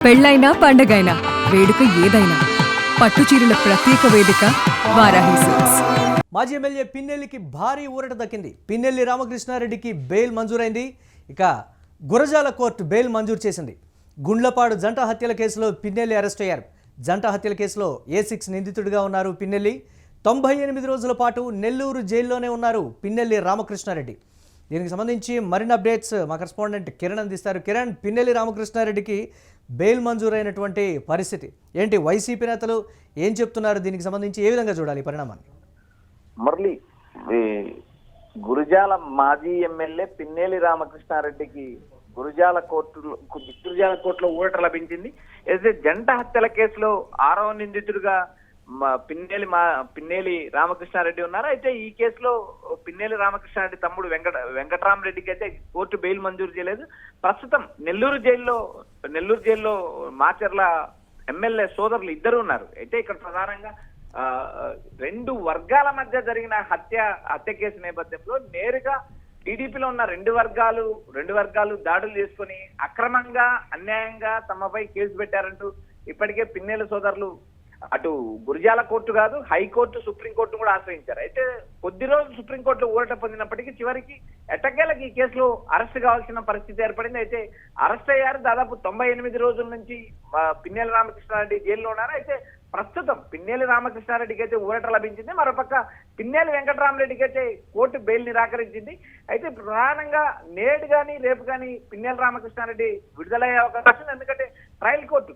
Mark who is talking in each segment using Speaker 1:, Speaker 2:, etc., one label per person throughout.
Speaker 1: పెళ్ళైనా పండగైనా వేడుక ఏదైనా పట్టుచీరల ప్రత్యేక వేదిక వారాహి సిల్క్స్.
Speaker 2: మాజీ ఎమ్మెల్యే పిన్నెల్లికి భారీ ఊరట దక్కింది. పిన్నెల్లి రామకృష్ణారెడ్డికి బెయిల్ మంజూరైంది. ఇక గురజాల కోర్టు బెయిల్ మంజూరు చేసింది. గుండ్లపాడు జంట హత్యల కేసులో పిన్నెల్లి అరెస్ట్ అయ్యారు. జంట హత్యల కేసులో A6 నిందితుడిగా ఉన్నారు పిన్నెల్లి. 98 రోజుల పాటు నెల్లూరు జైల్లోనే ఉన్నారు పిన్నెల్లి రామకృష్ణారెడ్డి. దీనికి సంబంధించి మరిన్ని అప్డేట్స్ మా కరెస్పాండెంట్ కిరణ్ అందిస్తారు. కిరణ్, పిన్నెల్లి రామకృష్ణారెడ్డికి బెయిల్ మంజూరైనటువంటి పరిస్థితి ఏంటి? వైసీపీ నేతలు ఏం చెప్తున్నారు? దీనికి సంబంధించి ఏ విధంగా చూడాలి పరిణామాన్ని?
Speaker 3: మురళి, గురుజాల మాజీ ఎమ్మెల్యే పిన్నెల్లి రామకృష్ణారెడ్డికి గురుజాల కోర్టులో ఊరట లభించింది. అయితే జంట హత్యల కేసులో 6వ నిందితుడిగా పిన్నెల్లి రామకృష్ణారెడ్డి ఉన్నారు. అయితే ఈ కేసులో పిన్నెల్లి రామకృష్ణారెడ్డి తమ్ముడు వెంకట్రామరెడ్డికి అయితే కోర్టు బెయిల్ మంజూరు చేయలేదు. ప్రస్తుతం నెల్లూరు జైల్లో మాచర్ల ఎమ్మెల్యే సోదరులు ఇద్దరు ఉన్నారు. అయితే ఇక్కడ ప్రధానంగా రెండు వర్గాల మధ్య జరిగిన హత్య కేసు నేపథ్యంలో నేరుగా టీడీపీలో ఉన్న రెండు వర్గాలు దాడులు చేసుకుని అక్రమంగా అన్యాయంగా తమపై కేసు పెట్టారంటూ ఇప్పటికే పిన్నెల్లి సోదరులు అటు గురిజాల కోర్టు కాదు, హైకోర్టు, సుప్రీంకోర్టు కూడా ఆశ్రయించారు. అయితే కొద్ది రోజులు సుప్రీంకోర్టులో ఊరట పొందినప్పటికీ చివరికి ఎట్టకేలకు ఈ కేసులో అరెస్ట్ కావాల్సిన పరిస్థితి ఏర్పడింది. అయితే అరెస్ట్ అయ్యారు. దాదాపు 98 రోజుల నుంచి పిన్నెల్లి రామకృష్ణారెడ్డి జైల్లో ఉన్నారు. అయితే ప్రస్తుతం పిన్నెల్లి రామకృష్ణారెడ్డికి అయితే ఊరట లభించింది. మరోపక్క పిన్నెల్లి వెంకట్రామరెడ్డికి అయితే కోర్టు బెయిల్ నిరాకరించింది. అయితే ప్రధానంగా నేడు కానీ రేపు కానీ పిన్నెల్లి రామకృష్ణారెడ్డి విడుదలయ్యే అవకాశం ఉంది. ఎందుకంటే ట్రయల్ కోర్టు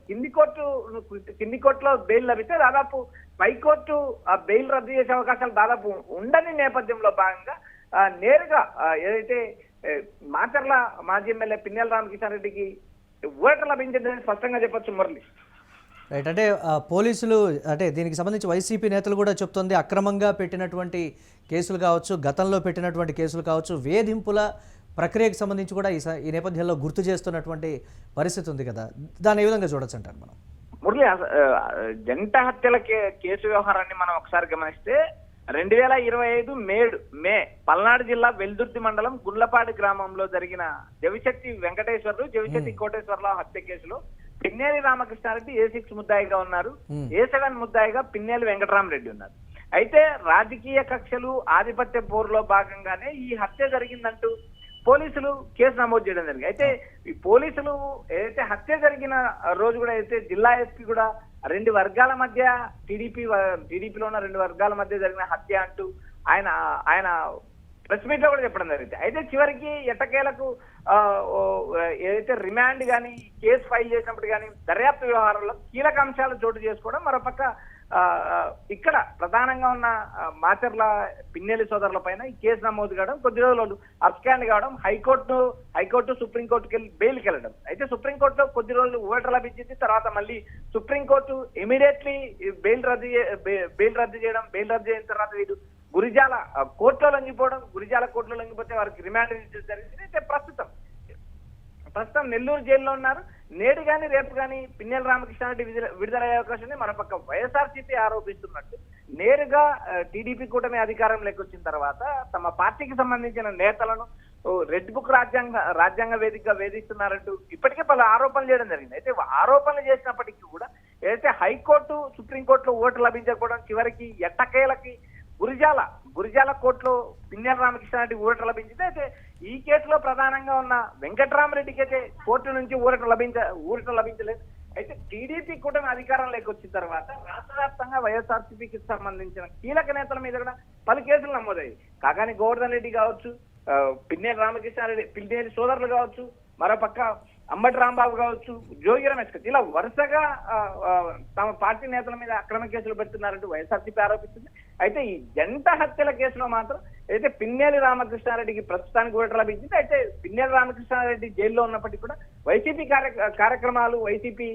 Speaker 3: కింది కోర్టులో బెయిల్ లభిస్తే దాదాపు పైకోర్టు ఆ బెయిల్ రద్దు చేసే అవకాశాలు దాదాపు ఉండని నేపథ్యంలో భాగంగా నేరుగా ఏదైతే మాచర్ల మాజీ ఎమ్మెల్యే పిన్నెల్లి రామకృష్ణారెడ్డికి ఊరట లభించిందని స్పష్టంగా చెప్పొచ్చు మురళి.
Speaker 2: రైట్, అంటే పోలీసులు అంటే దీనికి సంబంధించి వైసీపీ నేతలు కూడా చెప్తుంది అక్రమంగా పెట్టినటువంటి కేసులు కావచ్చు, గతంలో పెట్టినటువంటి కేసులు కావచ్చు, వేధింపుల ప్రక్రియకు సంబంధించి కూడా ఈ నేపథ్యంలో గుర్తు చేస్తున్నటువంటి పరిస్థితి ఉంది కదా, దాన్ని ఏ విధంగా చూడొచ్చు అంటారు మనం?
Speaker 3: మురళి, జంట హత్యల కేసు వ్యవహారాన్ని మనం ఒకసారి గమనిస్తే 2025 మే పల్నాడు జిల్లా వెల్దుర్తి మండలం గుండ్లపాడు గ్రామంలో జరిగిన జవిశెట్టి కోటేశ్వరరావు హత్య కేసులో పిన్నెల్లి రామకృష్ణారెడ్డి A6 ముద్దాయిగా ఉన్నారు. A7 ముద్దాయిగా పిన్నెల్లి వెంకట్రామరెడ్డి ఉన్నారు. అయితే రాజకీయ కక్షలు, ఆధిపత్య పోరులో భాగంగానే ఈ హత్య జరిగిందంటూ పోలీసులు కేసు నమోదు చేయడం జరిగింది. అయితే ఈ పోలీసులు ఏదైతే హత్య జరిగిన రోజు కూడా అయితే జిల్లా ఎస్పీ కూడా రెండు వర్గాల మధ్య టీడీపీలో ఉన్న రెండు వర్గాల మధ్య జరిగిన హత్య అంటూ ఆయన ప్రెస్ మీట్ లో కూడా చెప్పడం జరిగింది. అయితే చివరికి ఎట్టకేలకు ఏదైతే రిమాండ్ కానీ కేసు ఫైల్ చేసినప్పుడు కానీ దర్యాప్తు వ్యవహారంలో కీలక అంశాలు చోటు చేసుకోవడం, మరోపక్క ఇక్కడ ప్రధానంగా ఉన్న మాచర్ల పిన్నెల్లి సోదరుల పైన ఈ కేసు నమోదు కావడం, కొద్ది రోజులు అబ్స్కాండ్ కావడం, హైకోర్టు సుప్రీంకోర్టుకి వెళ్ళి బెయిల్కి వెళ్ళడం. అయితే సుప్రీంకోర్టులో కొద్ది రోజులు ఊరట లభించింది. తర్వాత మళ్ళీ సుప్రీంకోర్టు ఇమీడియట్లీ బెయిల్ రద్దు చేయడం తర్వాత వీరు గురిజాల కోర్టులో లొంగిపోతే వారికి రిమాండ్ జరిగింది. అయితే ప్రస్తుతం నెల్లూరు జైల్లో ఉన్నారు. నేడు కానీ రేపు కానీ పిన్నెల్లి రామకృష్ణారెడ్డి విడుదలయ్యే అవకాశం ఉంది. మరోపక్క వైఎస్ఆర్సీపీ ఆరోపిస్తున్నట్టు నేరుగా టీడీపీ కూటమి అధికారంలోకి వచ్చిన తర్వాత తమ పార్టీకి సంబంధించిన నేతలను రెడ్ బుక్ రాజ్యాంగ వేదికగా వేధిస్తున్నారంటూ ఇప్పటికే పలు ఆరోపణలు చేయడం జరిగింది. అయితే ఆరోపణలు చేసినప్పటికీ కూడా ఏదైతే హైకోర్టు, సుప్రీంకోర్టులో ఓటు లభించకపోవడం, చివరికి ఎట్టకేలకి గురిజాల కోర్టులో పిన్నెల్లి రామకృష్ణారెడ్డి ఊరట లభించింది. అయితే ఈ కేసులో ప్రధానంగా ఉన్న వెంకట్రామరెడ్డికి అయితే కోర్టు నుంచి ఊరట లభించలేదు. అయితే టీడీపీ కూటమి అధికారంలోకి వచ్చిన తర్వాత రాష్ట్ర వ్యాప్తంగా వైఎస్ఆర్సీపీకి సంబంధించిన కీలక నేతల మీద కూడా పలు కేసులు నమోదయ్యాయి. కాకాని గోవర్ధన్ రెడ్డి కావచ్చు, పిన్నెల్లి సోదరులు కావచ్చు, మరోపక్క అంబటి రాంబాబు కావచ్చు, జోగి రమేష్ ఇలా వరుసగా తమ పార్టీ నేతల మీద అక్రమ కేసులు పెడుతున్నారంటూ వైఎస్ఆర్సీపీ ఆరోపిస్తుంది. అయితే ఈ జంట హత్యల కేసులో మాత్రం అయితే పిన్నెల్లి రామకృష్ణారెడ్డికి ప్రస్తుతానికి ఊరట లభించింది. అయితే పిన్నెల్లి రామకృష్ణారెడ్డి జైల్లో ఉన్నప్పటికీ కూడా వైసీపీ కార్యక్రమాలు, వైసీపీ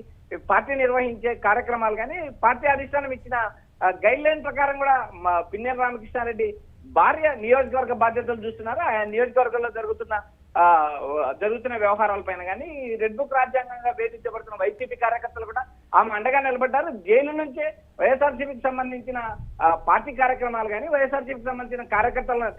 Speaker 3: పార్టీ నిర్వహించే కార్యక్రమాలు కానీ పార్టీ అధిష్టానం ఇచ్చిన గైడ్ లైన్ ప్రకారం కూడా పిన్నెల్లి రామకృష్ణారెడ్డి భార్య నియోజకవర్గ బాధ్యతలు చూస్తున్నారు. ఆ నియోజకవర్గంలో జరుగుతున్న వ్యవహారాలపైన కానీ రెడ్ బుక్ రాజ్యాంగంగా వేధించబడుతున్న వైసీపీ కార్యకర్తలు కూడా ఆమె అండగా నిలబడ్డారు. జైలు నుంచే వైఎస్ఆర్సీపీకి సంబంధించిన పార్టీ కార్యక్రమాలు కానీ, వైఎస్ఆర్సీపీకి సంబంధించిన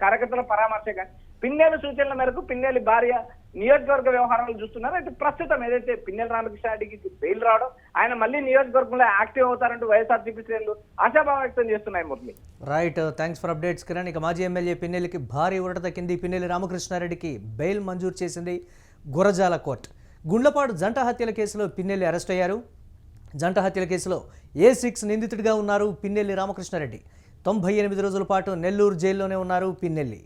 Speaker 3: కార్యకర్తల పరామర్శ కానీ, పిన్నెల్లి సూచనల మేరకు పిన్నెల్లి భార్య నియోజకవర్గ వ్యవహారాలు చూస్తున్నారు. అయితే ప్రస్తుతం ఏదైతే పిన్నెల్లి రామకృష్ణారెడ్డికి బెయిల్ రావడం, ఆయన మళ్ళీ నియోజకవర్గంలో యాక్టివ్ అవుతారంటూ వైఎస్ఆర్సీపీ శ్రేణులు ఆశాభావం వ్యక్తం చేస్తున్నాయి. Murali,
Speaker 2: right, thanks for updates Kiran. ఇక మాజీ ఎమ్మెల్యే పిన్నెల్లికి భారీ ఊరట దక్కింది. పిన్నెల్లి రామకృష్ణారెడ్డికి బెయిల్ మంజూరు చేసింది గురజాల కోర్టు. గుండ్లపాడు జంట హత్యల కేసులో పిన్నెల్లి అరెస్ట్ అయ్యారు. జంట హత్యల కేసులో A6 నిందితుడిగా ఉన్నారు పిన్నెల్లి రామకృష్ణారెడ్డి. 98 రోజుల పాటు నెల్లూరు జైల్లోనే ఉన్నారు పిన్నెల్లి.